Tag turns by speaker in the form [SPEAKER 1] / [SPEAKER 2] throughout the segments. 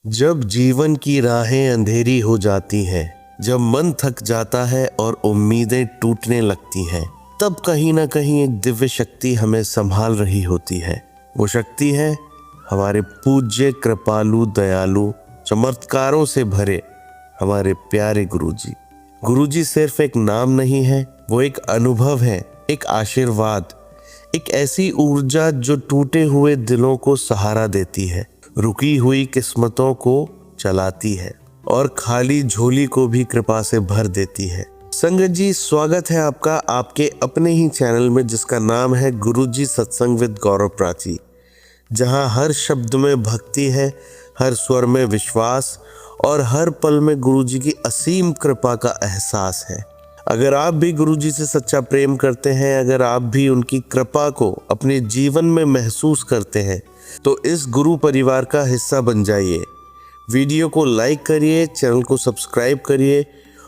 [SPEAKER 1] जब जीवन की राहें अंधेरी हो जाती हैं, जब मन थक जाता है और उम्मीदें टूटने लगती हैं, तब कहीं ना कहीं एक दिव्य शक्ति हमें संभाल रही होती है। वो शक्ति है हमारे पूज्य, कृपालु, दयालु, चमत्कारों से भरे हमारे प्यारे गुरुजी। गुरुजी सिर्फ एक नाम नहीं है, वो एक अनुभव है, एक आशीर्वाद, एक ऐसी ऊर्जा जो टूटे हुए दिलों को सहारा देती है, रुकी हुई किस्मतों को चलाती है और खाली झोली को भी कृपा से भर देती है। संगत जी, स्वागत है आपका आपके अपने ही चैनल में, जिसका नाम है गुरुजी सत्संग विद गौरव प्राची, जहां हर शब्द में भक्ति है, हर स्वर में विश्वास और हर पल में गुरुजी की असीम कृपा का एहसास है। अगर आप भी गुरुजी से सच्चा प्रेम करते हैं, अगर आप भी उनकी कृपा को अपने जीवन में महसूस करते हैं, तो इस गुरु परिवार का हिस्सा बन जाइए। वीडियो को लाइक करिए, चैनल को सब्सक्राइब करिए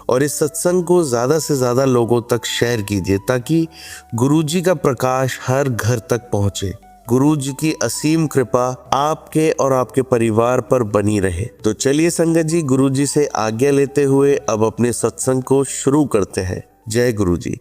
[SPEAKER 1] और इस सत्संग को ज़्यादा से ज़्यादा लोगों तक शेयर कीजिए, ताकि गुरुजी का प्रकाश हर घर तक पहुँचे। गुरुजी की असीम कृपा आपके और आपके परिवार पर बनी रहे। तो चलिए संगत जी, गुरुजी से आज्ञा लेते हुए अब अपने सत्संग को शुरू करते हैं। जय गुरुजी।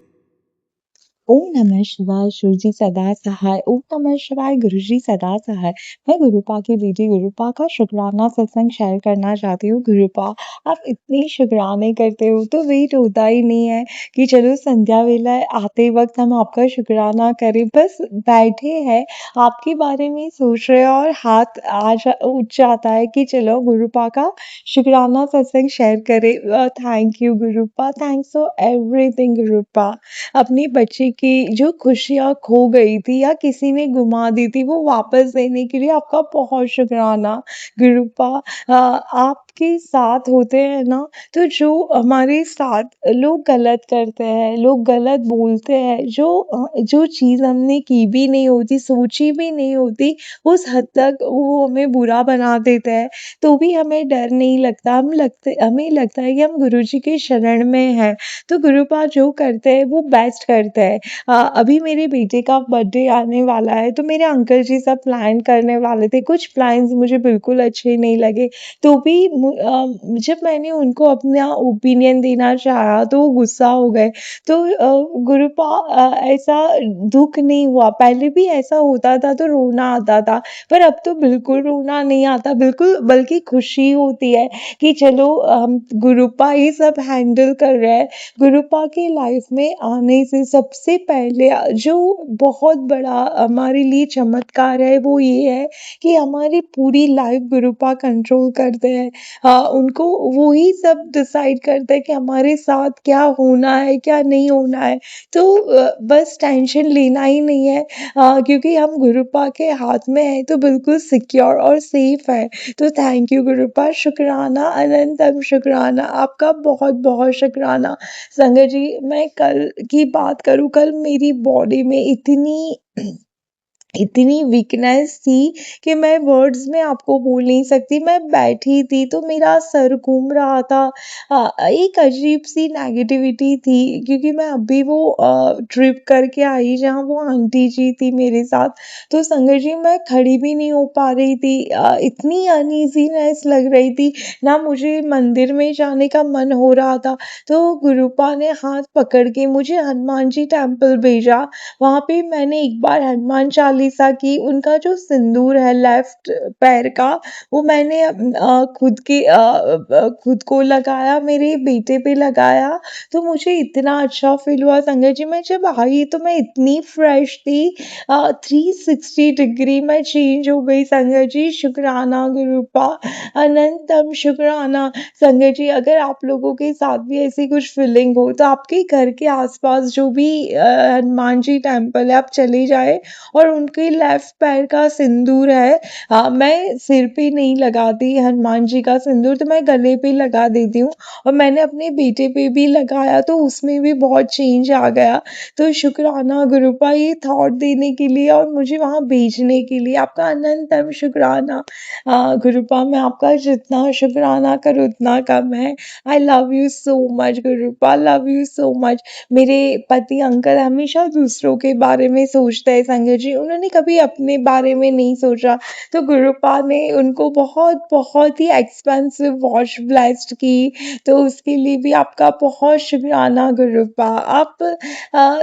[SPEAKER 2] ओम नमः शिवाय। शिवजी सदा सहाय। ओम नमः शिवाय। गुरुजी सदा सहाय। मैं गुरुपा की बेटी गुरुपा का शुक्राना सत्संग शेयर करना चाहती हूँ। गुरुपा, आप इतनी शुक्राने करते हो तो वेट होता ही नहीं है कि चलो संध्या वेला आते वक्त हम आपका शुक्राना करें। बस बैठे हैं, आपके बारे में सोच रहे हैं और हाथ उठ जाता है कि चलो गुरुपा का शुक्राना सत्संग शेयर करें। थैंक यू गुरुपा, थैंक्स फॉर एवरीथिंग गुरुपा। अपनी बच्ची की जो खुशियाँ खो गई थी या किसी ने गुमा दी थी, वो वापस देने के लिए आपका बहुत शुक्राना गुरुपा। आपके साथ होते हैं ना, तो जो हमारे साथ लोग गलत करते हैं, लोग गलत बोलते हैं, जो चीज़ हमने की भी नहीं होती, सोची भी नहीं होती, उस हद तक वो हमें बुरा बना देते हैं, तो भी हमें डर नहीं लगता। हमें लगता है कि हम गुरुजी के शरण में हैं। तो गुरुपा जो करते हैं वो बेस्ट करते हैं। अभी मेरे बेटे का बर्थडे आने वाला है, तो मेरे अंकल जी सब प्लान करने वाले थे। कुछ प्लान्स मुझे बिल्कुल अच्छे नहीं लगे, तो भी जब मैंने उनको अपना ओपिनियन देना चाहा तो वो गुस्सा हो गए। तो गुरुपा, ऐसा दुःख नहीं हुआ। पहले भी ऐसा होता था तो रोना आता था, पर अब तो बिल्कुल रोना नहीं आता, बिल्कुल बल्कि खुशी होती है कि चलो गुरुपा ही सब हैंडल कर रहे हैं। गुरुपा की लाइफ में आने से सबसे पहले जो बहुत बड़ा हमारे लिए चमत्कार है वो ये है कि हमारी पूरी लाइफ गुरुपा कंट्रोल करते हैं। उनको वो ही सब डिसाइड करते हैं कि हमारे साथ क्या होना है, क्या नहीं होना है। तो बस टेंशन लेना ही नहीं है, क्योंकि हम गुरुपा के हाथ में हैं तो बिल्कुल सिक्योर और सेफ है। तो थैंक यू गुरुपा, शुक्राना, अनंतम शुक्राना, आपका बहुत बहुत शुक्राना। संगत जी, मैं कल की बात करूँ, कल मेरी बॉडी में इतनी वीकनेस थी कि मैं वर्ड्स में आपको बोल नहीं सकती। मैं बैठी थी तो मेरा सर घूम रहा था। एक अजीब-सी नेगेटिविटी थी, क्योंकि मैं अभी वो ट्रिप करके आई जहाँ वो आंटी जी थी मेरे साथ। तो संगत जी, मैं खड़ी भी नहीं हो पा रही थी। इतनी अनईज़ीनेस लग रही थी, ना मुझे मंदिर में जाने का मन हो रहा था। तो गुरुपा ने हाथ पकड़ के मुझे हनुमान जी टेम्पल भेजा। वहाँ पे मैंने एक बार हनुमान चालीसा की, उनका जो सिंदूर है लेफ्ट पैर का, वो मैंने खुद को लगाया, मेरे बेटे पे लगाया, तो मुझे इतना अच्छा फ़ील हुआ। संगत जी, मैं जब आई तो मैं इतनी फ्रेश थी, 360 डिग्री मैं चेंज हो गई। संगत जी, शुक्राना गुरुपा, अनंतम शुक्राना। संगत जी, अगर आप लोगों के साथ भी ऐसी कुछ फीलिंग हो तो आपके घर के आसपास जो भी हनुमान जी टेम्पल है, आप चले जाए और उनके लेफ्ट पैर का सिंदूर है, मैं सिर पे नहीं लगाती हनुमान जी का सिंदूर, तो मैं गले पे लगा देती हूँ और मैंने अपने बेटे पे भी लगाया तो उसमें भी बहुत चेंज आ गया। तो शुक्राना गुरुपा, ये थॉट देने के लिए और मुझे वहाँ भेजने के लिए आपका अनंतम शुक्राना। गुरुपा, मैं आपका जितना शुक्राना करूँ उतना कम है। I love you so much गुरुपा, लव यू सो मच। मेरे पति अंकल हमेशा दूसरों के बारे में सोचते हैं संगत जी, उन्होंने उन्होंने कभी अपने बारे में नहीं सोचा, तो गुरुपा ने उनको बहुत ही एक्सपेंसिव वॉच ब्लेस्ड की, तो उसके लिए भी आपका बहुत शुक्राना गुरुपा। आप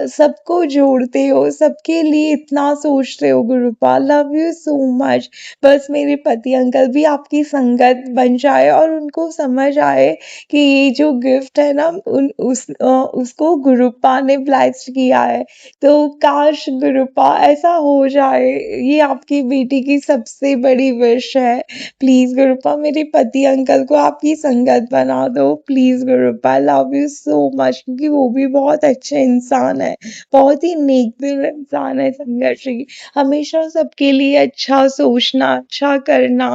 [SPEAKER 2] सबको जोड़ते हो, सबके लिए इतना सोचते हो गुरुपा, लव यू सो मच। बस मेरे पति अंकल भी आपकी संगत बन जाए और उनको समझ आए कि ये जो गिफ्ट है ना उसको गुरुपा ने ब्लेस्ड किया है, तो काश गुरुपा ऐसा हो जाए, ये आपकी बेटी की सबसे बड़ी विश है। प्लीज गुरुपा मेरे पति अंकल को आपकी संगत बना दो, please गुरुपा, love you so much, क्योंकि वो भी बहुत अच्छे इंसान है, बहुत ही नेक दिल इंसान है संघर्ष जी। हमेशा सबके लिए अच्छा सोचना, अच्छा करना।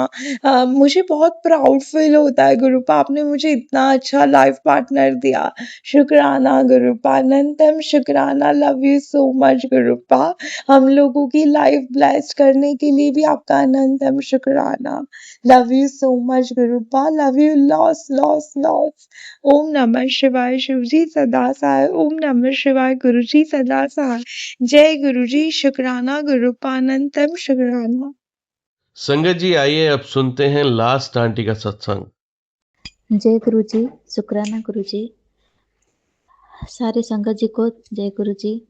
[SPEAKER 2] मुझे बहुत प्राउड फील होता है गुरुपा, आपने मुझे इतना अच्छा लाइफ पार्टनर दिया। शुक्राना गुरुपा, अनंतम शुक्राना, लव यू सो मच गुरुपा। हम लोगों की लाइफ ब्लेस्ड करने के लिए भी आपका अनंतम शुक्राना। लव यू सो मच गुरुपा, love you lots lots lots. ओम नमः शिवाय, शिव जी सदा सहाय। ओम नमः शिवाय, गुरु जी सदा सहाय। जय गुरु जी, शुक्राना गुरुपा, अनंतम शुक्राना।
[SPEAKER 1] संगत जी आइए अब सुनते हैं लास्ट आंटी का सत्संग।
[SPEAKER 3] जय गुरु जी, शुक्राना गुरु जी। सारे संगत जी को जय गुरु जी।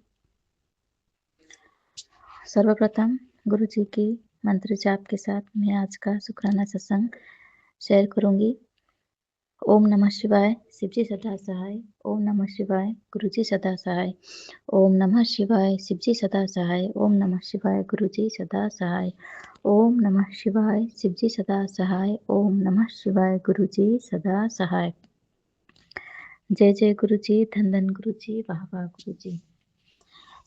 [SPEAKER 3] सर्वप्रथम गुरु जी की मंत्र जाप के साथ मैं आज का शुक्राना सत्संग शेयर करूंगी। ओम नमः शिवाय, शिव जी सदा सहाय। ओम नमः शिवाय, गुरु जी सदा सहाय। ओम नमः शिवाय, शिव जी सदा सहाय। ओम नमः शिवाय, गुरु जी सदा सहाय। ओम नमः शिवाय, शिव जी सदा सहाय। ओम नमः शिवाय, गुरु जी सदा सहाय। जय जय गुरु जी, धन धन गुरु जी, वाह वाह गुरु जी।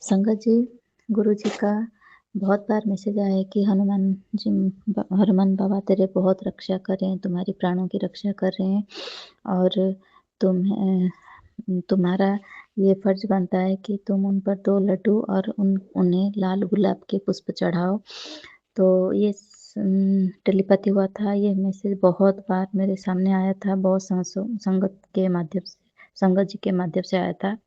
[SPEAKER 3] संगत जी, गुरु जी का बहुत बार मैसेज आया है कि हनुमान बाबा तेरे बहुत रक्षा कर रहे हैं, तुम्हारी प्राणों की रक्षा कर रहे हैं और तुम्हारा ये फर्ज बनता है कि तुम उन पर 2 लड्डू और उन्हें लाल गुलाब के पुष्प चढ़ाओ। तो ये टेलीपैथी हुआ था, ये मैसेज बहुत बार मेरे सामने आया था, बहुत संगत जी के माध्यम से आया था।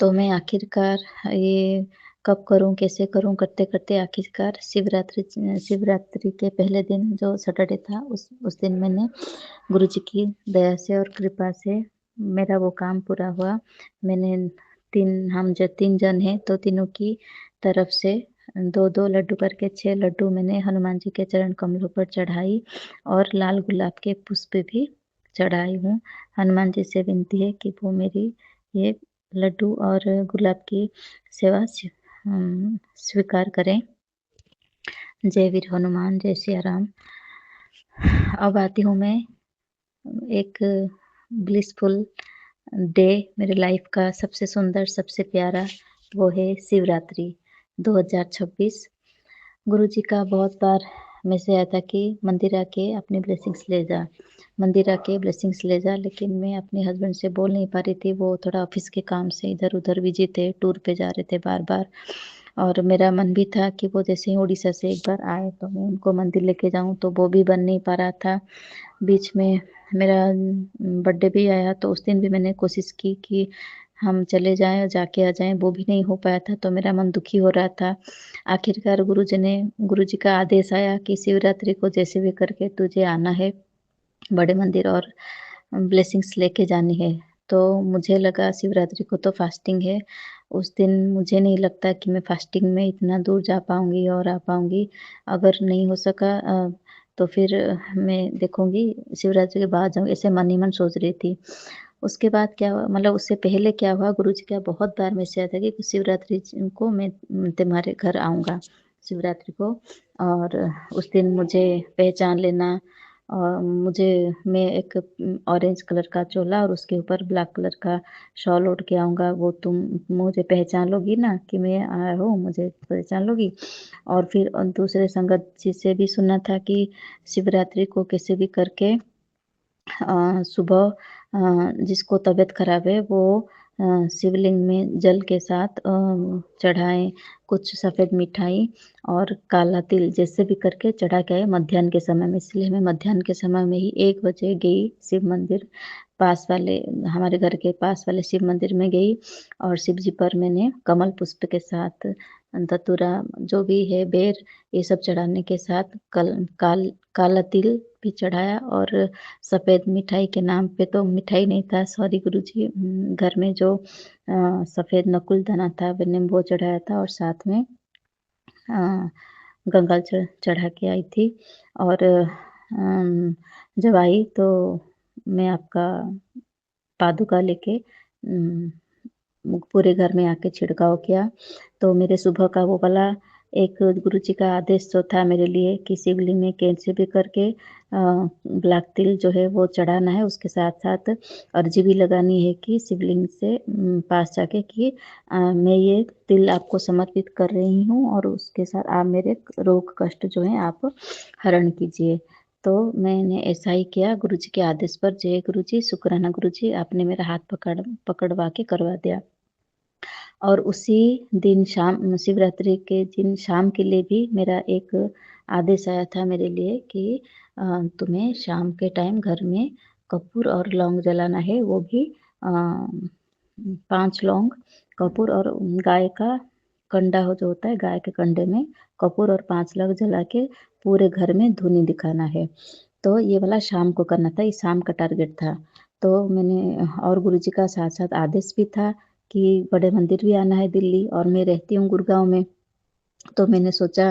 [SPEAKER 3] तो मैं आखिरकार ये कब करूं, कैसे करूं, करते करते आखिरकार शिवरात्रि के पहले दिन जो सैटरडे था उस दिन मैंने गुरु जी की दया से और कृपा से मेरा वो काम पूरा हुआ। मैंने हम जो 3 जन हैं तो तीनों की तरफ से 2-2 लड्डू करके 6 लड्डू मैंने हनुमान जी के चरण कमलों पर चढ़ाई और लाल गुलाब के पुष्प भी चढ़ाई हूँ। हनुमान जी से विनती है कि वो मेरी ये लड्डू और गुलाब की सेवा स्वीकार करें। जय वीर हनुमान, जय सिया राम। अब आती हूँ मैं एक ब्लिसफुल डे, मेरे लाइफ का सबसे सुंदर, सबसे प्यारा, वो है शिवरात्रि 2026। गुरु जी का बहुत बार मैसेज आया था कि मंदिर आके अपनी ब्लेसिंग्स ले जा, मंदिर आके ब्लेसिंग्स ले जा, लेकिन मैं अपने हस्बैंड से बोल नहीं पा रही थी। वो थोड़ा ऑफिस के काम से इधर उधर बिजी थे, टूर पे जा रहे थे बार बार, और मेरा मन भी था कि वो जैसे ही उड़ीसा से एक बार आए तो मैं उनको मंदिर लेके जाऊं, तो वो भी बन नहीं पा रहा था। बीच में मेरा बर्थडे भी आया, तो उस दिन भी मैंने कोशिश की कि हम चले जाएं और जाके आ जाएं, वो भी नहीं हो पाया था, तो मेरा मन दुखी हो रहा था। आखिरकार गुरु जी का आदेश आया कि शिवरात्रि को जैसे भी करके तुझे आना है बड़े मंदिर और ब्लेसिंग्स लेके जानी है। तो मुझे लगा शिवरात्रि को तो फास्टिंग है, उस दिन मुझे नहीं लगता कि मैं फास्टिंग में इतना दूर जा पाऊंगी और आ पाऊंगी। अगर नहीं हो सका तो फिर मैं देखूंगी शिवरात्रि के बाद जाऊंगी, ऐसे मन ही मन सोच रही थी। उसके बाद क्या हुआ, मतलब उससे पहले क्या हुआ, गुरु जी का बहुत बार मैसेज आया था कि शिवरात्रि को मैं तुम्हारे घर आऊँगा शिवरात्रि को, और उस दिन मुझे पहचान लेना। और मैं एक ऑरेंज कलर का चोला और उसके ऊपर ब्लैक कलर का शॉल ओढ़ के आऊँगा, वो तुम मुझे पहचान लोगी ना कि मैं आया हूँ, मुझे पहचान लोगी। और फिर दूसरे संगत जी से भी सुना था कि शिवरात्रि को कैसे भी करके सुबह जिसको तबीयत खराब है वो शिवलिंग में जल के साथ चढ़ाएं, कुछ सफ़ेद मिठाई और काला तिल जैसे भी करके चढ़ा के आए मध्याह्न के समय में। इसलिए मैं मध्याह्न के समय में ही 1 बजे गई शिव मंदिर, पास वाले हमारे घर के पास वाले शिव मंदिर में गई और शिव जी पर मैंने कमल पुष्प के साथ धतूरा जो भी है, बेर, ये सब चढ़ाने के साथ काला तिल भी चढ़ाया। और सफ़ेद मिठाई के नाम पे तो मिठाई नहीं था, सॉरी गुरुजी, घर में जो सफ़ेद नकुल दाना था मैंने वो चढ़ाया था। और साथ में गंगा जल चढ़ा के आई थी। और जब आई तो मैं आपका पादुका लेके पूरे घर में आके छिड़काव किया। तो मेरे सुबह का वो वाला एक गुरुजी का आदेश जो था मेरे लिए कि शिवलिंग में कैसे भी करके ब्लैक तिल जो है वो चढ़ाना है। उसके साथ-साथ अर्जी भी लगानी है कि शिवलिंग से पास जाके कि मैं ये तिल आपको समर्पित कर रही हूँ और उसके साथ आप मेरे रोग कष्ट जो हैं आप हरण कीजिए। तो मैंने ऐसा ही किया गुरुजी के आदेश पर। जय गुरुजी, शुक्राना गुरुजी, आपने मेरा हाथ पकड़वा के करवा दिया। और उसी दिन शिवरात्रि के दिन शाम के लिए भी मेरा एक आदेश आया था मेरे लिए कि तुम्हें शाम के टाइम घर में कपूर और लौंग जलाना है, वो भी 5 लौंग, कपूर और गाय का कंडा हो जो होता है, गाय के कंडे में कपूर और 5 लौंग जला के पूरे घर में धूनी दिखाना है। तो ये वाला शाम को करना था, ये शाम का टारगेट था। तो मैंने और गुरुजी का साथ-साथ आदेश भी था कि बड़े मंदिर भी आना है दिल्ली, और मैं रहती हूँ गुड़गाँव में। तो मैंने सोचा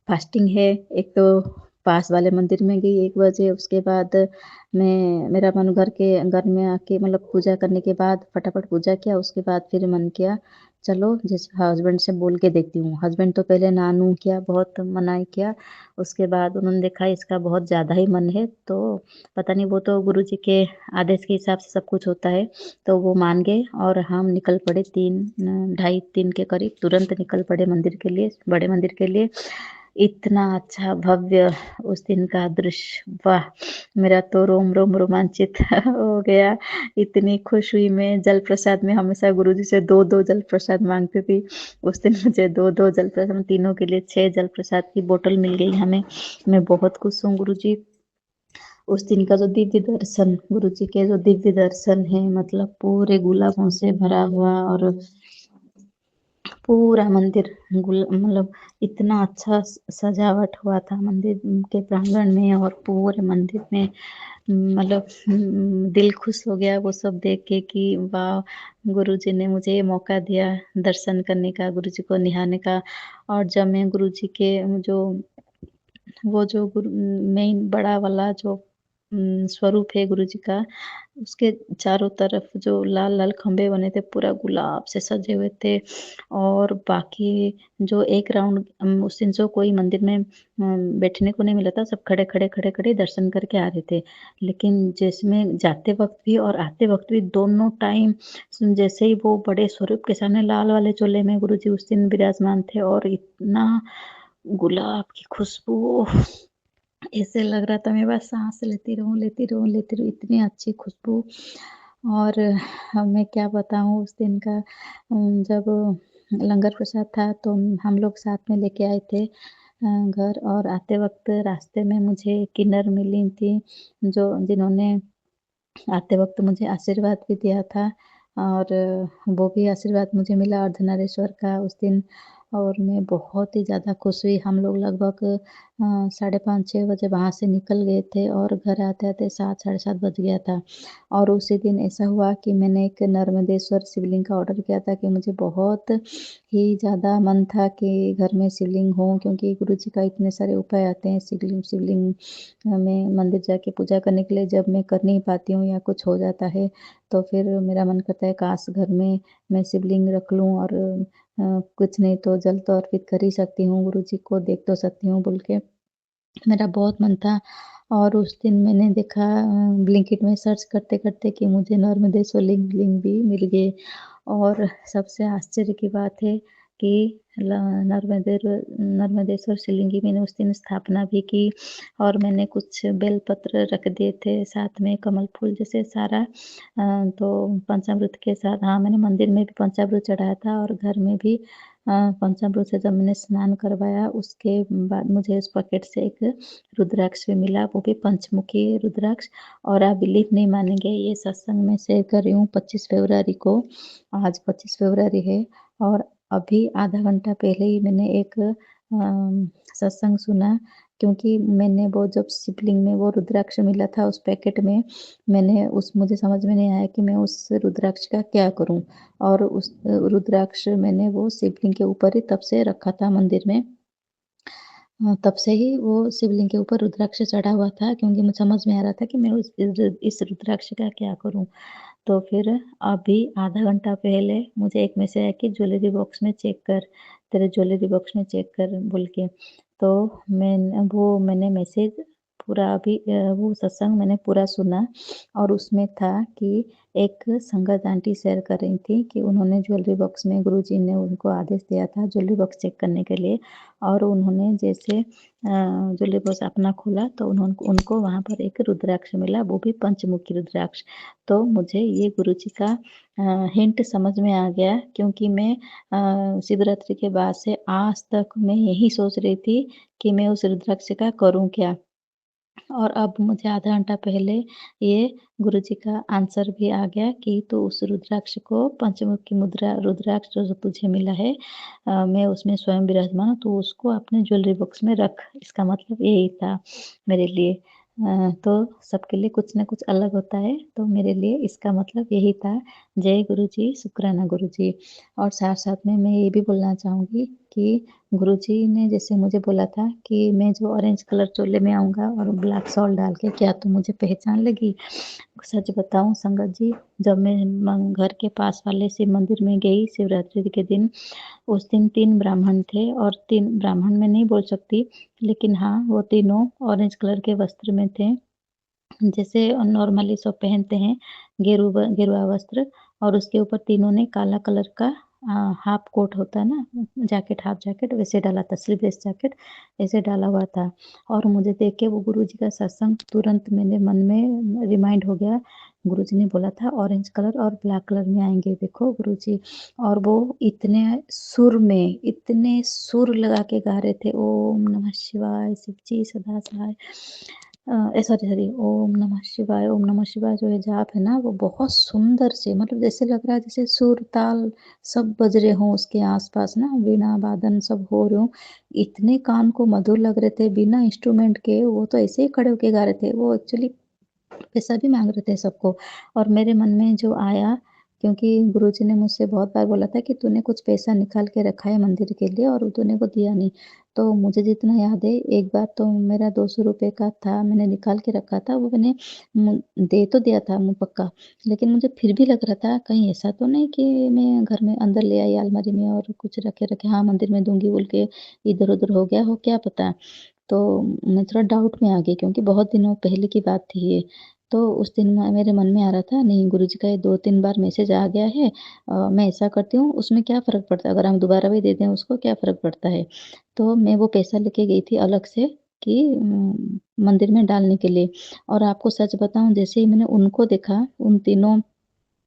[SPEAKER 3] फास्टिंग है, एक तो पास वाले मंदिर में गई 1 बजे, उसके बाद मेरा मन घर में आके मतलब पूजा करने के बाद फटाफट पूजा किया। उसके बाद फिर मन किया चलो जैसे हस्बैंड से बोल के देखती हूँ। हस्बैंड तो पहले ना-नू किया, बहुत मनाही किया। उसके बाद उन्होंने देखा इसका बहुत ज़्यादा ही मन है, तो पता नहीं वो तो गुरुजी के आदेश के हिसाब से सब कुछ होता है। तो वो मान गए और हम निकल पड़े 3 ढाई 3 के करीब तुरंत निकल पड़े मंदिर के लिए, बड़े मंदिर के लिए। इतना अच्छा भव्य उस दिन का दृश्य, वाह! मेरा तो रोम-रोम रोमांचित हो गया। इतनी खुश हुई मैं। जल प्रसाद में हमेशा गुरुजी से 2-2 जल प्रसाद माँगती थी। उस दिन मुझे 2-2 जल प्रसाद, हम तीनों के लिए 6 जल प्रसाद की बोतल मिल गई हमें। मैं बहुत खुश हूँ गुरुजी। उस दिन का जो दिव्य दर्शन, गुरुजी के जो दिव्य दर्शन है, मतलब पूरे गुलाबों से भरा हुआ, और पूरा मंदिर मतलब इतना अच्छा सजावट हुआ था मंदिर के प्रांगण में और पूरे मंदिर में। मतलब दिल खुश हो गया वो सब देख के कि वाह! गुरुजी ने मुझे ये मौका दिया दर्शन करने का, गुरुजी को निहारने का। और जब मैं गुरुजी के जो मेन बड़ा वाला जो स्वरूप है गुरुजी का, उसके चारों तरफ जो लाल-लाल खंभे बने थे, पूरा गुलाब से सजे हुए थे। और बाकी जो एक राउंड उस दिन जो कोई मंदिर में बैठने को नहीं मिला था, सब खड़े-खड़े दर्शन करके आ रहे थे। लेकिन जिसमें जाते वक़्त भी और आते वक़्त भी दोनों टाइम जैसे ही वो बड़े स्वरूप के सामने लाल वाले चोले में गुरुजी उस दिन विराजमान थे, और इतना गुलाब की खुशबू, ऐसे लग रहा था मैं बस साँस लेती रहूँ, लेती रहूँ, लेती रहूँ, इतनी अच्छी खुशबू। और मैं क्या बताऊँ उस दिन का, जब लंगर प्रसाद था तो हम लोग साथ में लेके आए थे घर। और आते वक़्त रास्ते में मुझे किन्नर मिली थी, जिन्होंने आते वक़्त मुझे आशीर्वाद भी दिया था। और वो भी आशीर्वाद मुझे मिला अर्धनारीश्वर का उस दिन। और मैं बहुत ही ज़्यादा खुश हुई। हम लोग लगभग साढ़े 5-6 बजे वहाँ से निकल गए थे और घर आते-आते 7 साढ़े 7 बज गया था। और उसी दिन ऐसा हुआ कि मैंने एक नर्मदेश्वर शिवलिंग का ऑर्डर किया था कि मुझे बहुत ही ज़्यादा मन था कि घर में शिवलिंग हो, क्योंकि गुरुजी का इतने सारे उपाय आते हैं शिवलिंग में मंदिर जाके पूजा करने के लिए। जब मैं कर नहीं पाती हूँ या कुछ हो जाता है, तो फिर मेरा मन करता है काश घर में मैं शिवलिंग रख लूँ, और कुछ नहीं तो जल तो अर्पित कर ही सकती हूँ, गुरुजी को देख तो सकती हूँ बोल के मेरा बहुत मन था। और उस दिन मैंने देखा ब्लिंकिट में सर्च करते-करते कि मुझे नर्मदेश्वर लिंग भी मिल गए। और सबसे आश्चर्य की बात है कि ल नर्मदेर नर्मदेश्वर शिवलिंग की मैंने उस दिन स्थापना भी की, और मैंने कुछ बेलपत्र रख दिए थे, साथ में कमल फूल जैसे सारा। तो पंचामृत के साथ, हाँ, मैंने मंदिर में भी पंचामृत चढ़ाया था, और घर में भी पंचामृत से जब मैंने स्नान करवाया उसके बाद मुझे उस पैकेट से एक रुद्राक्ष भी मिला, वो भी पंचमुखी रुद्राक्ष। और आप बिलीव नहीं मानेंगे, ये सत्संग मैं शेयर कर रही हूँ 25 फरवरी को। आज 25 फरवरी है, और अभी आधा घंटा पहले ही मैंने एक सत्संग सुना, क्योंकि मैंने वो जब शिवलिंग में वो रुद्राक्ष मिला था उस पैकेट में, मुझे समझ में नहीं आया कि मैं उस रुद्राक्ष का क्या करूँ? और उस रुद्राक्ष मैंने वो शिवलिंग के ऊपर ही तब से रखा था मंदिर में। तब से ही वो शिवलिंग के ऊपर रुद्राक्ष चढ़ा हुआ था, क्योंकि मुझे समझ में आ रहा था कि मैं इस रुद्राक्ष का क्या करूँ? तो फिर अभी आधा घंटा पहले मुझे एक मैसेज आया कि ज्वेलरी बॉक्स में चेक कर, तेरे ज्वेलरी बॉक्स में चेक कर बोल के। तो मैंने मैसेज पूरा अभी वो सत्संग मैंने पूरा सुना, और उसमें था कि एक संगत आंटी शेयर कर रही थी कि उन्होंने ज्वेलरी बॉक्स में, गुरुजी ने उनको आदेश दिया था ज्वेलरी बॉक्स चेक करने के लिए, और उन्होंने जैसे ज्वेलरी बॉक्स अपना खोला तो उनको वहाँ पर एक रुद्राक्ष मिला, वो भी पंचमुखी रुद्राक्ष। तो मुझे ये गुरुजी का हिंट समझ में आ गया, क्योंकि मैं शिवरात्रि के बाद से आज तक मैं यही सोच रही थी कि मैं उस रुद्राक्ष का करूँ क्या? और अब मुझे आधा घंटा पहले ये गुरुजी का आंसर भी आ गया कि तू उस रुद्राक्ष को, पंचमुखी मुद्रा रुद्राक्ष जो तुझे मिला है, मैं उसमें स्वयं विराजमान हूँ, तू उसको अपने ज्वेलरी बॉक्स में रख। इसका मतलब यही था मेरे लिए। तो सबके लिए कुछ न कुछ अलग होता है, तो मेरे लिए इसका मतलब यही था। जय गुरुजी, शुक्राना गुरुजी। और साथ-साथ में मैं ये भी बोलना चाहूँगी कि गुरुजी ने जैसे मुझे बोला था कि मैं जो ऑरेंज कलर चोले में आऊँगा और ब्लैक शॉल डाल के, क्या तुम मुझे पहचान लेगी? सच बताऊँ संगत जी, जब मैं घर के पास वाले शिव मंदिर में गई शिवरात्रि के दिन, उस दिन 3 ब्राह्मण थे, और 3 ब्राह्मण मैं नहीं बोल सकती, लेकिन हाँ, वो तीनों ऑरेंज कलर के वस्त्र में थे। जैसे नॉर्मली सब पहनते हैं, गेरुआ वस्त्र, और उसके ऊपर तीनों ने काला कलर का हाफ कोट होता है ना, जैकेट, हाफ जैकेट वैसे डाला था, स्लीवलेस जैकेट ऐसे डाला हुआ था। और मुझे देख के वो गुरुजी का सत्संग तुरंत मेरे मन में रिमाइंड हो गया। गुरुजी ने बोला था ऑरेंज कलर और ब्लैक कलर में आएँगे देखो गुरुजी, और वो इतने सुर लगा के गा रहे थे, ओम नमः शिवाय, शिव जी सदा सहाय, सॉरी, ओम नमः शिवाय जो ये जाप है ना, वो बहुत सुंदर से, मतलब जैसे लग रहा है जैसे सुर ताल सब बज रहे हों उसके आसपास ना, वीणा वादन सब हो रहे हों, इतने कान को मधुर लग रहे थे बिना इंस्ट्रूमेंट के। वो तो ऐसे ही खड़े होके गा रहे थे, वो एक्चुअली पैसा भी माँग रहे थे सबको। और मेरे मन में जो आया, क्योंकि गुरुजी ने मुझसे बहुत बार बोला था कि तूने कुछ पैसा निकाल के रखा है मंदिर के लिए और तूने वो दिया नहीं। तो मुझे जितना याद है, एक बार तो मेरा ₹200 का था, मैंने निकाल के रखा था, वो मैंने मु दे तो दिया था मुँह पक्का, लेकिन मुझे फिर भी लग रहा था कहीं ऐसा तो नहीं कि मैं घर में अंदर ले आई अलमारी में और कुछ रखे-रखे, हाँ, मंदिर में दूँगी बोल के इधर-उधर हो गया हो, क्या पता। तो मैं थोड़ा डाउट में आ गई, क्योंकि बहुत दिनों पहले की बात थी ये। तो उस दिन मेरे मन में आ रहा था, नहीं गुरुजी का ये 2-3 बार मैसेज आ गया है, मैं ऐसा करती हूँ, उसमें क्या फ़र्क पड़ता है, अगर हम दोबारा भी दे दें उसको क्या फ़र्क पड़ता है। तो मैं वो पैसा लेके गई थी अलग से कि मंदिर में डालने के लिए। और आपको सच बताऊँ, जैसे ही मैंने उनको देखा, उन तीनों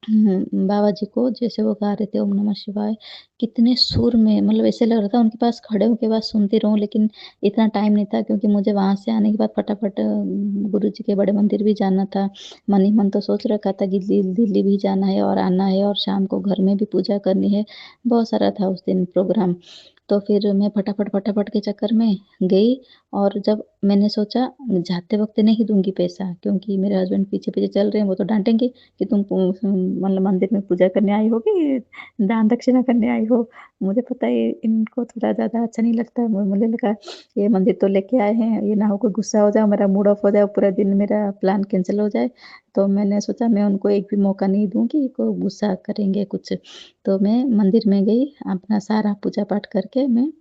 [SPEAKER 3] बाबा जी को, जैसे वो गा रहे थे ओम नमः शिवाय, कितने सुर में, मतलब ऐसे लग रहा था उनके पास खड़े होके बस सुनती रहूँ, लेकिन इतना टाइम नहीं था, क्योंकि मुझे वहाँ से आने के बाद फटाफट गुरुजी के बड़े मंदिर भी जाना था। मन ही मन तो सोच रखा था कि दिल्ली भी जाना है और आना है, और शाम को घर में भी पूजा करनी है। बहुत सारा था उस दिन प्रोग्राम। तो फिर मैं फटाफट के चक्कर में गई, और जब मैंने सोचा जाते वक़्त नहीं दूँगी पैसा, क्योंकि मेरे हस्बैंड पीछे-पीछे चल रहे हैं, वो तो डाँटेंगे कि तुम मतलब मंदिर में पूजा करने आई हो कि दान दक्षिणा करने आई हो। मुझे पता है इनको थोड़ा ज़्यादा अच्छा नहीं लगता है। मुझे लगा ये मंदिर तो लेके आए हैं, ये ना हो कोई गुस्सा हो जाए, मेरा मूड ऑफ हो जाए, पूरा दिन मेरा प्लान कैंसल हो जाए। तो मैंने सोचा मैं उनको एक भी मौका नहीं दूँगी, को गुस्सा करेंगे कुछ। तो मैं मंदिर में गई, अपना सारा पूजा पाठ करके मैं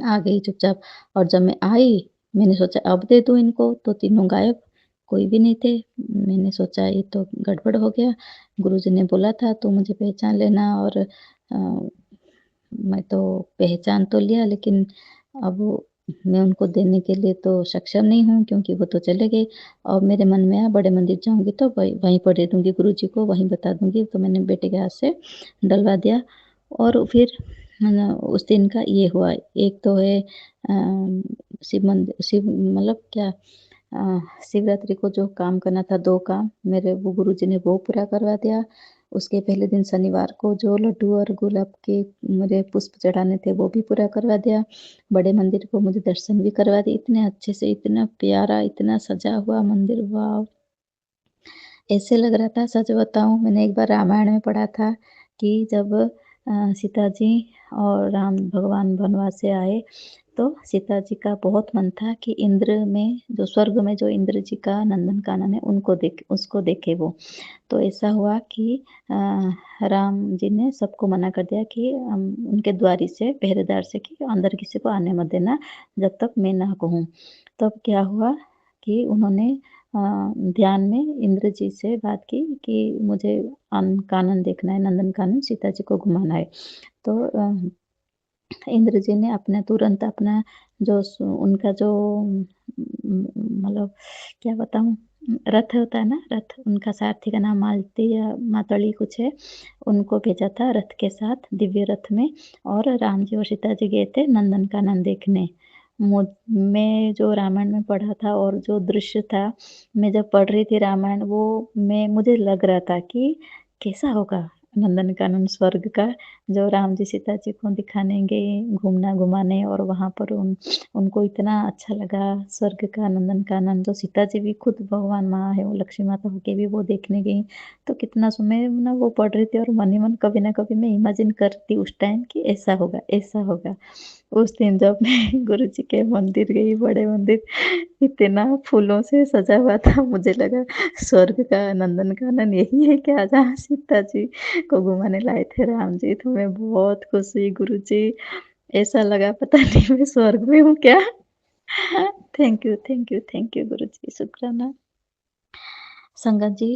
[SPEAKER 3] आ गई चुपचाप। और जब मैं आई, मैंने सोचा अब दे दूँ इनको, तो तीनों गायब, कोई भी नहीं थे। मैंने सोचा ये तो गड़बड़ हो गया। गुरुजी ने बोला था तू मुझे पहचान लेना, और मैं तो पहचान तो लिया, लेकिन अब मैं उनको देने के लिए तो सक्षम नहीं हूँ, क्योंकि वो तो चले गए। और मेरे मन में आया बड़े मंदिर जाऊँगी तो वहीं पर दे दूँगी गुरुजी को, वहीं बता दूँगी। तो मैंने बेटे के हाथ से डलवा दिया, और फिर है ना उस दिन का ये हुआ। एक तो है शिव मतलब क्या, शिवरात्रि को जो काम करना था 2 काम मेरे, वो गुरुजी ने वो पूरा करवा दिया। उसके पहले दिन शनिवार को जो लड्डू और गुलाब के मेरे पुष्प चढ़ाने थे वो भी पूरा करवा दिया। बड़े मंदिर को मुझे दर्शन भी करवा दिए इतने अच्छे से, इतना प्यारा, इतना सजा हुआ मंदिर, वाव! ऐसे लग रहा था, सच बताऊँ, मैंने एक बार रामायण में पढ़ा था कि जब सीता जी और राम भगवान वनवास से आए, तो सीता जी का बहुत मन था कि इंद्र में, जो स्वर्ग में जो इंद्र जी का नंदन-कानन है, उसको देखे वो। तो ऐसा हुआ कि अ, राम जी ने सबको मना कर दिया कि उनके द्वारी से, पहरेदार से, कि अंदर किसी को आने मत देना जब तक मैं ना कहूँ। तब क्या हुआ कि उन्होंने अ, ध्यान में इंद्र जी से बात की कि मुझे कानन देखना है, नंदन-कानन सीता जी को घुमाना है। तो इंद्र जी ने तुरंत अपना जो उनका जो मतलब क्या बताऊँ, रथ होता है ना, रथ, उनका सारथी का नाम मालती या मातली कुछ है, उनको भेजा था रथ के साथ, दिव्य रथ में, और राम जी और सीता जी गए थे नंदन-कानन देखने। मैं जो रामायण में पढ़ा था और जो दृश्य था, मैं जब पढ़ रही थी रामायण, वो मुझे लग रहा था कि कैसा होगा नंदन-कानन स्वर्ग का, जो राम जी सीता जी को दिखाने गए, घुमाने, और वहाँ पर उनको इतना अच्छा लगा स्वर्ग का नंदन-कानन, जो सीता जी भी खुद भगवान माँ है, वो लक्ष्मी माता होके भी वो देखने गईं। तो कितना मैं ना वो पढ़ रही थी और मन ही मन कभी न कभी मैं इमेजिन करती उस टाइम कि ऐसा होगा, ऐसा होगा। उस दिन जब मैं गुरुजी के मंदिर गई, बड़े मंदिर, इतना फूलों से सजा हुआ था, मुझे लगा स्वर्ग का नंदन-कानन यही है क्या, जहाँ सीता जी को घुमाने लाए थे राम जी। तो मैं बहुत खुश हुई, गुरुजी, ऐसा लगा पता नहीं मैं स्वर्ग में हूँ क्या? Thank you, thank you, thank you guruji, शुक्राना। संगत जी,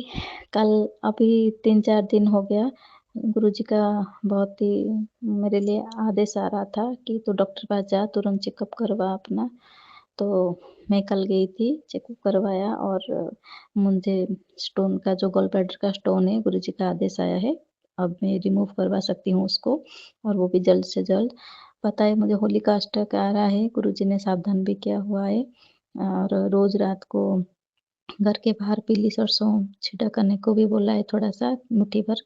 [SPEAKER 3] कल अभी 3-4 दिन हो गया, गुरुजी का बहुत ही मेरे लिए आदेश आ रहा था कि तू डॉक्टर के पास जा, तुरंत चेकअप करवा अपना। तो मैं कल गई थी, चेकअप करवाया, और मुझे स्टोन का, जो गॉल ब्लैडर का स्टोन है, गुरुजी का आदेश आया है। अब मैं रिमूव करवा सकती हूँ उसको, और वो भी जल्द से जल्द। पता है मुझे होलिका अष्टक आ रहा है, गुरुजी ने सावधान भी किया हुआ है, और रोज़ रात को घर के बाहर पीली सरसों छिड़क करने को भी बोला है, थोड़ा-सा मुट्ठी भर,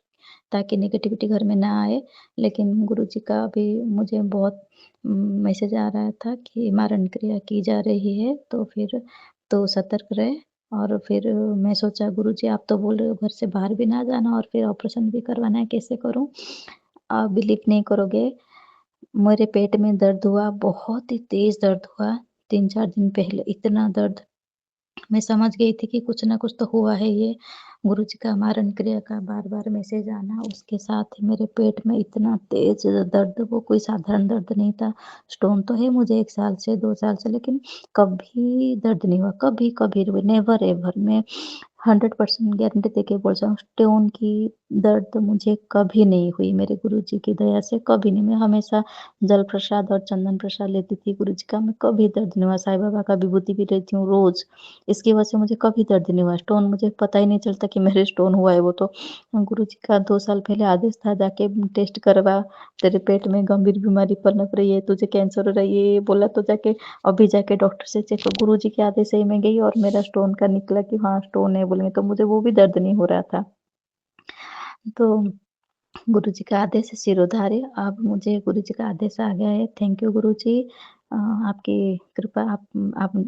[SPEAKER 3] ताकि नेगेटिविटी घर में ना आए। लेकिन गुरुजी का भी मुझे बहुत मैसेज आ रहा था कि मारण क्रिया की जा रही है, तो फिर तो सतर्क रहें। और फिर मैं सोचा, गुरुजी आप तो बोल रहे हो घर से बाहर भी ना जाना, और फिर ऑपरेशन भी करवाना है, कैसे करूँ? आप बिलीव नहीं करोगे, मेरे पेट में दर्द हुआ, बहुत ही तेज़ दर्द हुआ, 3-4 दिन पहले इतना दर्द, मैं समझ गई थी कि कुछ न कुछ तो हुआ है ये। गुरुजी का मारण क्रिया का बार-बार मैसेज आना, उसके साथ ही मेरे पेट में इतना तेज़ दर्द, वो कोई साधारण दर्द नहीं था। स्टोन तो है मुझे 1 साल से, 2 साल से, लेकिन कभी दर्द नहीं हुआ, कभी नेवर एवर। मैं 100% गारंटी देके बोल सकती हूँ, स्टोन की दर्द मुझे कभी नहीं हुई, मेरे गुरुजी की दया से कभी नहीं। मैं हमेशा जल प्रसाद और चंदन प्रसाद लेती थी गुरुजी का, मैं कभी दर्द नहीं हुआ। साईं बाबा का विभूति भी लेती हूँ रोज़, इसकी वजह से मुझे कभी दर्द नहीं हुआ। स्टोन मुझे पता ही नहीं चलता कि मेरे स्टोन हुआ है, वो तो गुरुजी का 2 साल पहले आदेश था, जाके टेस्ट करवा, तेरे पेट में गंभीर बीमारी पनप रही है, तुझे कैंसर हो रहा है, ये बोला, तो जाके अभी जाके डॉक्टर से चेक, गुरुजी के आदेश से ही मैं गई, और मेरा स्टोन का निकला कि हाँ स्टोन है बोलेंगे, तो मुझे वो भी दर्द नहीं हो रहा था। तो गुरुजी का आदेश है सिरोधार्य, अब मुझे गुरुजी का आदेश आ गया है। थैंक यू गुरुजी, आपकी कृपा,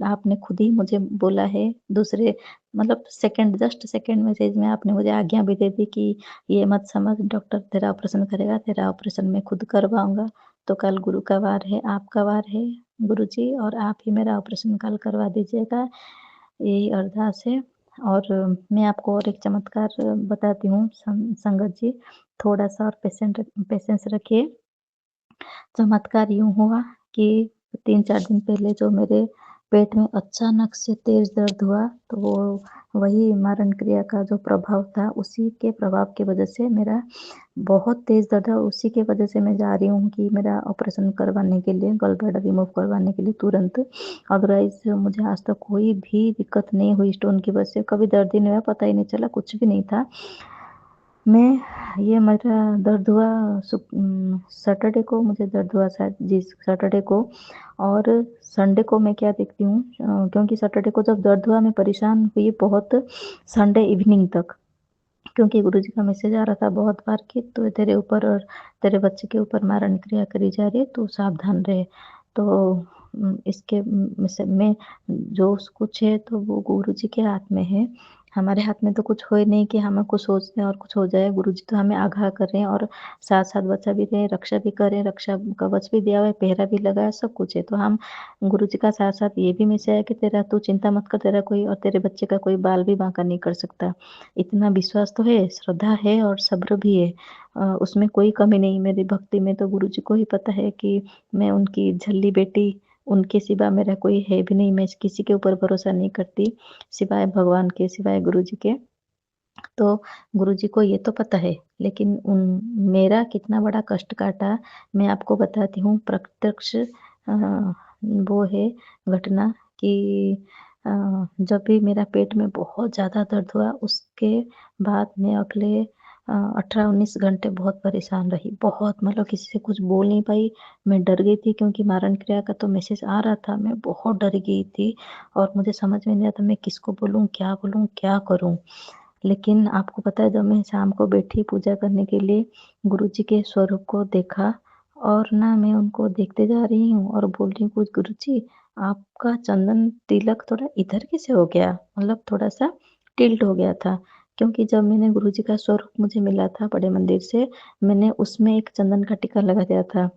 [SPEAKER 3] आपने खुद ही मुझे बोला है, दूसरे मतलब सेकंड, जस्ट सेकंड मैसेज में आपने मुझे आज्ञा भी दे दी कि ये मत समझ, डॉक्टर तेरा ऑपरेशन करेगा, तेरा ऑपरेशन मैं खुद करवाऊँगा। तो कल गुरु का वार है, आपका वार है गुरुजी, और आप ही मेरा ऑपरेशन कल करवा दीजिएगा, यही अरदास है। और मैं आपको और एक चमत्कार बताती हूँ संगत जी, थोड़ा-सा और पेशेंस रखिए। चमत्कार यूँ हुआ कि 3-4 दिन पहले जो मेरे पेट में अचानक से तेज़ दर्द हुआ, तो वो वही मारण क्रिया का जो प्रभाव था, उसी के प्रभाव की वजह से मेरा बहुत तेज़ दर्द है। उसी की वजह से मैं जा रही हूँ कि मेरा ऑपरेशन करवाने के लिए, गॉल ब्लैडर रिमूव करवाने के लिए तुरंत। अदरवाइज़ मुझे आज तक कोई भी दिक्कत नहीं हुई स्टोन की वजह से, कभी दर्द ही नहीं हुआ, पता ही नहीं चला, कुछ भी नहीं था। ये मेरा दर्द हुआ सैटरडे को मुझे दर्द हुआ, शायद जी सैटरडे को, और संडे को मैं क्या देखती हूँ, क्योंकि सैटरडे को जब दर्द हुआ मैं परेशान हुई बहुत, संडे इवनिंग तक। क्योंकि गुरुजी का मैसेज आ रहा था बहुत बार कि तो तेरे ऊपर और तेरे बच्चे के ऊपर मारण क्रिया करी जा रही है, तू सावधान रहे। तो इसके में जो कुछ है तो वो गुरुजी के हाथ में है। हमारे हाथ में तो कुछ हो ही नहीं कि हमें कुछ सोच दें और कुछ हो जाए। गुरुजी तो हमें आगाह कर रहे हैं और साथ-साथ बचा भी रहे हैं, रक्षा भी कर रहे हैं, रक्षा कवच भी दिया हुआ है, पहरा भी लगा है, सब कुछ है। तो हम गुरुजी का साथ-साथ ये भी मैसेज है कि तेरा तू चिंता मत कर, तेरा कोई और तेरे बच्चे का कोई बाल भी बांका नहीं कर सकता। इतना विश्वास तो है, श्रद्धा है और सब्र भी है। उसमें कोई कमी नहीं मेरी भक्ति में तो गुरुजी को ही पता है कि मैं उनकी झल्ली बेटी, उनके सिवा मेरा कोई है भी नहीं, मैं किसी के ऊपर भरोसा नहीं करती, सिवाय भगवान के, सिवाय गुरुजी के। तो गुरुजी को ये तो पता है, लेकिन मेरा कितना बड़ा कष्ट काटा, मैं आपको बताती हूँ प्रत्यक्ष वो है घटना कि जब भी मेरा पेट में बहुत ज़्यादा दर्द हुआ, उसके बाद मैं अगले 18-19 घंटे बहुत परेशान रही। बहुत मतलब किसी से कुछ बोल नहीं पाई, मैं डर गई थी क्योंकि मारण क्रिया का तो मैसेज आ रहा था, मैं बहुत डर गई थी और मुझे समझ में नहीं आता मैं किसको बोलूँ, क्या करूँ? लेकिन आपको पता है जब मैं शाम को बैठी पूजा करने के लिए, गुरुजी के स्वरूप को देखा और ना मैं उनको देखते जा रही हूँ और बोल रही हूँ कुछ गुरुजी आपका चंदन तिलक थोड़ा इधर कैसे हो गया? मतलब थोड़ा-सा टिल्ट हो गया था। क्योंकि जब मैंने गुरुजी का स्वरूप मुझे मिला था बड़े मंदिर से, मैंने उसमें एक चंदन का टीका लगा दिया था।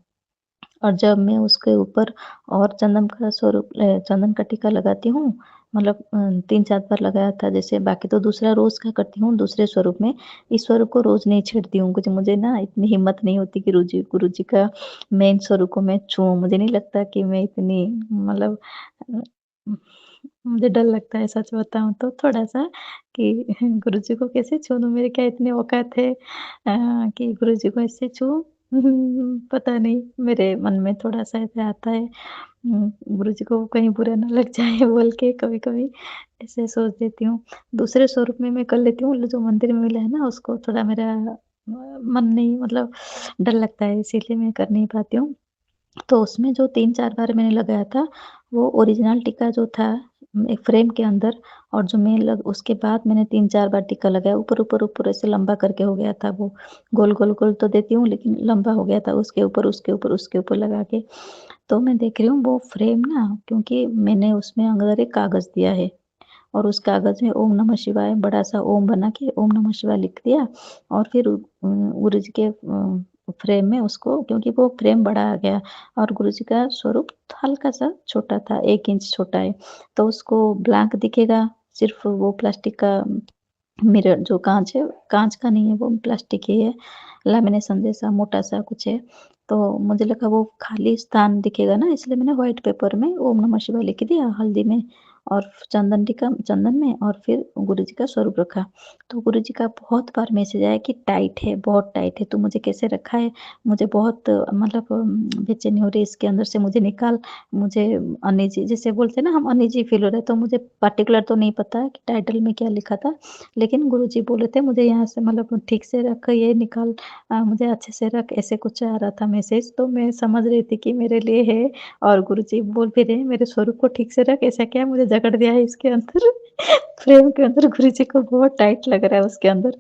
[SPEAKER 3] और जब मैं उसके ऊपर और चंदन का टीका लगाती हूँ, मतलब 3-4 बार लगाया था जैसे बाकी तो दूसरा रोज़ का करती हूँ दूसरे स्वरूप में, इस स्वरूप को रोज़ नहीं छेड़ती हूँ कुछ मुझे ना इतनी हिम्मत नहीं होती कि गुरुजी का मेन स्वरूप को मैं छूऊँ, मुझे नहीं लगता कि मैं इतनी मतलब अ, मुझे डर लगता है सच बताऊँ तो थोड़ा-सा कि गुरुजी को कैसे छू लूँ, मेरी क्या इतनी औकात है कि गुरुजी को ऐसे छूऊँ? पता नहीं मेरे मन में थोड़ा-सा ऐसे आता है गुरुजी को कहीं बुरा ना लग जाए बोल के कभी-कभी ऐसे सोच देती हूँ। दूसरे स्वरूप में मैं कर लेती हूँ, जो मंदिर में मिला है ना उसको थोड़ा मेरा मन नहीं मतलब डर लगता है इसीलिए मैं कर नहीं पाती हूँ। तो उसमें जो 3-4 बार मैंने लगाया था, वो ओरिजिनल टीका जो था एक फ्रेम के अंदर और जो मैं लग उसके बाद मैंने 3-4 बार टीका लगाया, ऊपर-ऊपर ऐसे लंबा करके हो गया था वो। गोल-गोल तो देती हूँ लेकिन लंबा हो गया था उसके ऊपर लगा के। तो मैं देख रही हूँ वो फ्रेम ना क्योंकि मैंने उसमें अंदर एक कागज़ दिया है और उस कागज़ में ओम नमः शिवाय बड़ा-सा ओम बना के ओम नमः शिवाय लिख दिया और फिर गुरुजी के फ्रेम में उसको क्योंकि वो फ्रेम बड़ा आ गया और गुरुजी का स्वरूप हल्का-सा छोटा था, 1 इंच छोटा है। तो उसको ब्लैंक दिखेगा, सिर्फ़ वो प्लास्टिक का मिरर जो काँच है, काँच का नहीं है वो प्लास्टिक ही है, लैमिनेशन जैसा मोटा-सा कुछ है। तो मुझे लगा वो खाली स्थान दिखेगा ना इसलिए मैंने व्हाइट पेपर में ओम नमः शिवाय लिख दिया हल्दी में और चंदन में और फिर गुरुजी का स्वरूप रखा। तो गुरुजी का बहुत बार मैसेज आया कि टाइट है, बहुत टाइट है, तू मुझे कैसे रखा है? मुझे बहुत मतलब बेचैनी हो रही है इसके अंदर से मुझे निकाल, मुझे अनईज़ी जैसे बोलते हैं ना हम अनईज़ी फ़ील हो रहा है, तो मुझे पार्टिकुलर तो नहीं पता कि टाइटल में क्या लिखा था। लेकिन गुरुजी बोले थे मुझे यहाँ से मतलब ठीक से रख, ये निकाल मुझे अच्छे से रख, ऐसे कुछ आ रहा था मैसेज तो मैं समझ रही थी कि मेरे लिए है और गुरुजी बोल भी रहे हैं मेरे स्वरूप को ठीक से रख, ऐसा क्या मुझे जकड़ दिया है इसके अंदर फ्रेम के अंदर गुरुजी को बहुत टाइट लग रहा है उसके अंदर।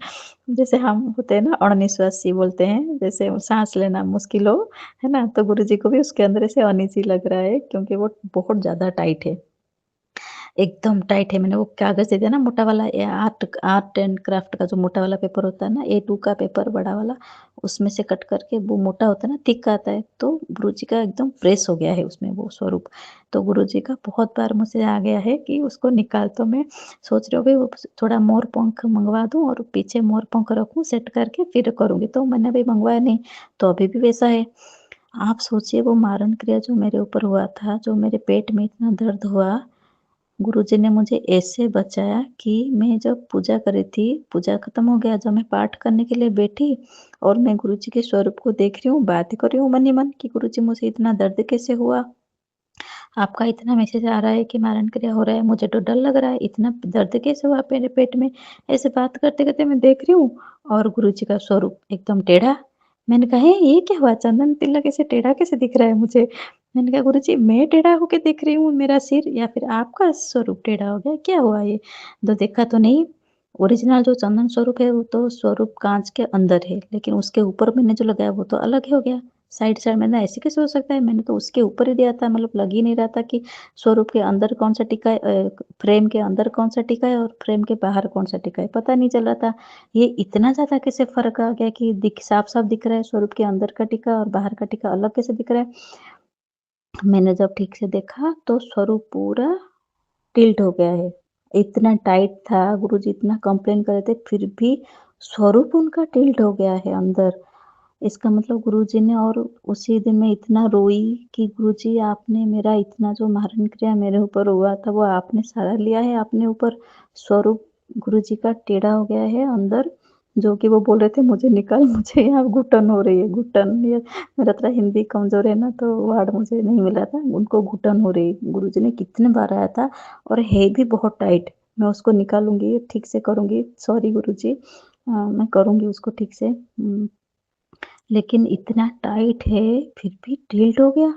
[SPEAKER 3] जैसे हम होते हैं ना अनिश्वासी बोलते हैं, जैसे साँस लेना मुश्किल हो, है ना? तो गुरुजी को भी उसके अंदर ऐसे अनईज़ी लग रहा है क्योंकि वो बहुत ज़्यादा टाइट है। एकदम टाइट है, मैंने वो कागज़ दे दिया ना मोटा वाला ये आर्ट एंड क्राफ्ट का जो मोटा वाला पेपर होता है ना, A2 का पेपर बड़ा वाला, उसमें से कट करके वो मोटा होता है ना, थिक आता है, तो गुरुजी का एकदम प्रेस हो गया है उसमें वो स्वरूप। तो गुरुजी का बहुत बार मुझसे आ गया है कि उसको निकाल तो मैं सोच रही हूँ भई वो थोड़ा मोर पंख मँगवा दूँ और पीछे मोर पंख रखूँ सेट करके फिर करूँगी, तो मैंने अभी मँगवाया नहीं, तो अभी भी वैसा है। आप सोचिए वो मारण क्रिया जो मेरे ऊपर हुआ था, जो मेरे पेट में इतना दर्द हुआ गुरुजी ने मुझे ऐसे बचाया कि मैं जब पूजा कर रही थी, पूजा खत्म हो गया, जब मैं पाठ करने के लिए बैठी और मैं गुरुजी के स्वरूप को देख रही हूँ, बातें कर रही हूँ मन ही मन कि गुरुजी मुझे इतना दर्द कैसे हुआ? आपका इतना मैसेज आ रहा है कि मारण क्रिया हो रहा है, मुझे तो डर लग रहा है, इतना दर्द कैसे हुआ मेरे पेट में? ऐसे बात करते-करते मैं देख रही हूँ और गुरुजी का स्वरूप एकदम टेढ़ा। मैंने कहा, "हे! ये क्या हुआ? चंदन तिलक ऐसे टेढ़ा कैसे दिख रहा है मुझे?" मैंने कहा, "गुरुजी मैं टेढ़ा होके दिख रही हूँ मेरा सिर या फिर आपका स्वरूप टेढ़ा हो गया? क्या हुआ ये?" तो देखा तो नहीं, ओरिजिनल जो चंदन स्वरूप है वो तो स्वरूप कांच के अंदर है, लेकिन उसके ऊपर मैंने जो लगाया वो तो अलग ही हो गया। साइड साइड मैंने ऐसे कैसे हो सकता है? मैंने तो उसके ऊपर ही दिया था, मतलब लग ही नहीं रहा था कि स्वरूप के अंदर कौन-सा टिका है, फ्रेम के अंदर कौन-सा टिका है और फ्रेम के बाहर कौन-सा टिका है, पता नहीं चल रहा था। ये इतना ज़्यादा कैसे फ़र्क आ गया कि साफ-साफ दिख रहा है स्वरूप के अंदर का टिका और बाहर का टिका अलग कैसे दिख रहा है? मैंने जब ठीक से देखा तो स्वरूप पूरा टिल्ट हो गया है। इतना टाइट था, गुरुजी इतना कंप्लेन कर रहे थे, फिर भी स्वरूप उनका टिल्ट हो गया है अंदर। इसका मतलब गुरुजी ने, और उसी दिन मैं इतना रोई कि गुरुजी आपने मेरा इतना जो मारण क्रिया मेरे ऊपर हुआ था वो आपने सारा लिया है अपने ऊपर। स्वरूप गुरुजी का टेढ़ा हो गया है अंदर, जो कि वो बोल रहे थे मुझे निकाल, मुझे यहाँ घुटन हो रही है, घुटन। ये मेरा थोड़ा हिंदी कमज़ोर है ना, तो वर्ड मुझे नहीं मिला था। उनको घुटन हो रही, गुरुजी ने कितने बार आया था, और है भी बहुत टाइट। मैं उसको निकालूँगी, ठीक से करूँगी, सॉरी गुरुजी, मैं करूँगी उसको ठीक से। लेकिन इतना टाइट है, फिर भी टिल्ट हो गया।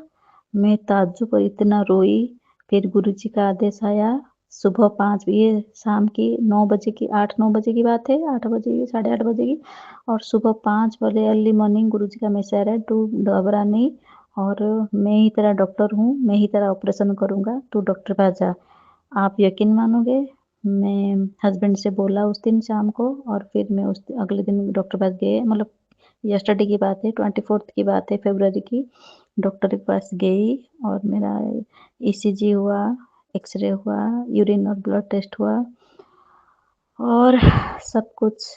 [SPEAKER 3] मैं ताज्जुब और इतना रोई, फिर गुरुजी का आदेश आया, सुबह 5, ये शाम की 9 बजे की, 8-9 बजे की बात है, 8 बजे की, साढ़े 8 बजे की, और सुबह 5 बजे अर्ली मॉर्निंग गुरुजी का मैसेज आ रहा है, "तू घबरा नहीं, और मैं ही तेरा डॉक्टर हूँ, मैं ही तेरा ऑपरेशन करूँगा, तू डॉक्टर के पास जा।" आप यकीन मानोगे, मैं हस्बैंड से बोला उस दिन शाम को, और फिर मैं उस अगले दिन डॉक्टर के पास गए, मतलब यस्टरडे की बात है, 24th की बात है फरवरी की। डॉक्टर के पास गई और मेरा ईसीजी हुआ, एक्स-रे हुआ, यूरिन और ब्लड टेस्ट हुआ, और सब कुछ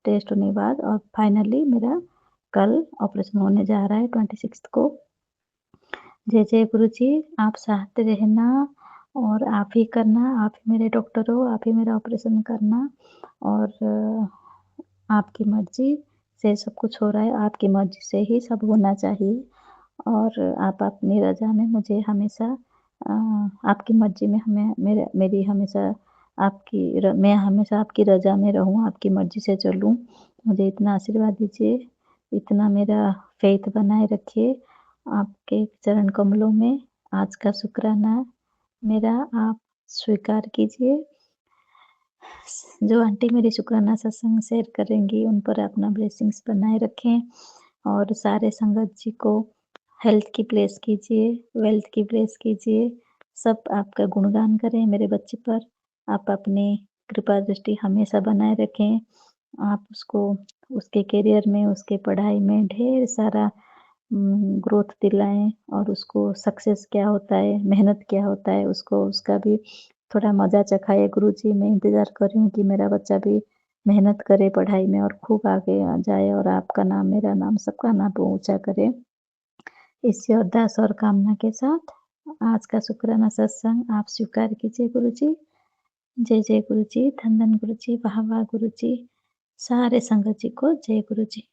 [SPEAKER 3] टेस्ट होने के बाद, और फाइनली मेरा कल ऑपरेशन होने जा रहा है 26th को। जय जय गुरुजी, आप चाहते रहना और आप ही करना, आप ही मेरे डॉक्टर हो, आप ही मेरा ऑपरेशन करना, और आपकी मर्ज़ी से सब कुछ हो रहा है, आपकी मर्ज़ी से ही सब होना चाहिए, और आप अपनी रज़ा में मुझे हमेशा, अ, आपकी मर्ज़ी में हमें मेरी हमेशा मैं हमेशा आपकी रज़ा में रहूँ, आपकी मर्ज़ी से चलूँ। मुझे इतना आशीर्वाद दीजिए, इतना मेरा फ़ेथ बनाए रखिए आपके चरण कमलों में। आज का शुक्राना मेरा आप स्वीकार कीजिए। जो आंटी मेरी शुक्राना सत्संग शेयर करेंगी, उन पर अपना ब्लेसिंग्स बनाए रखें, और सारे संगत जी को हेल्थ की ब्लेस कीजिए, वेल्थ की ब्लेस कीजिए। सब आपका गुणगान करें मेरे बच्चे पर। आप अपनी कृपा दृष्टि हमेशा बनाए रखें। आप उसको उसके करियर में, उसके पढ़ाई में ढेर सारा ग्रोथ दिलाएँ, और उसको सक्सेस क्या होता है, मेहनत क्या होता है, उसको उसका भी थोड़ा मज़ा चखाए। गुरुजी, मैं इंतज़ार कर रही हूँ कि मेरा बच्चा भी मेहनत करे पढ़ाई में और खूब आगे जाए, और आपका नाम, मेरा नाम, सबका नाम ऊँचा करे। इसी अरदास और कामना के साथ आज का शुक्राना सत्संग आप स्वीकार कीजिए गुरुजी। जय जय गुरुजी, धन धन गुरुजी, वाह वाह गुरुजी। सारे संगत जी को जय गुरुजी।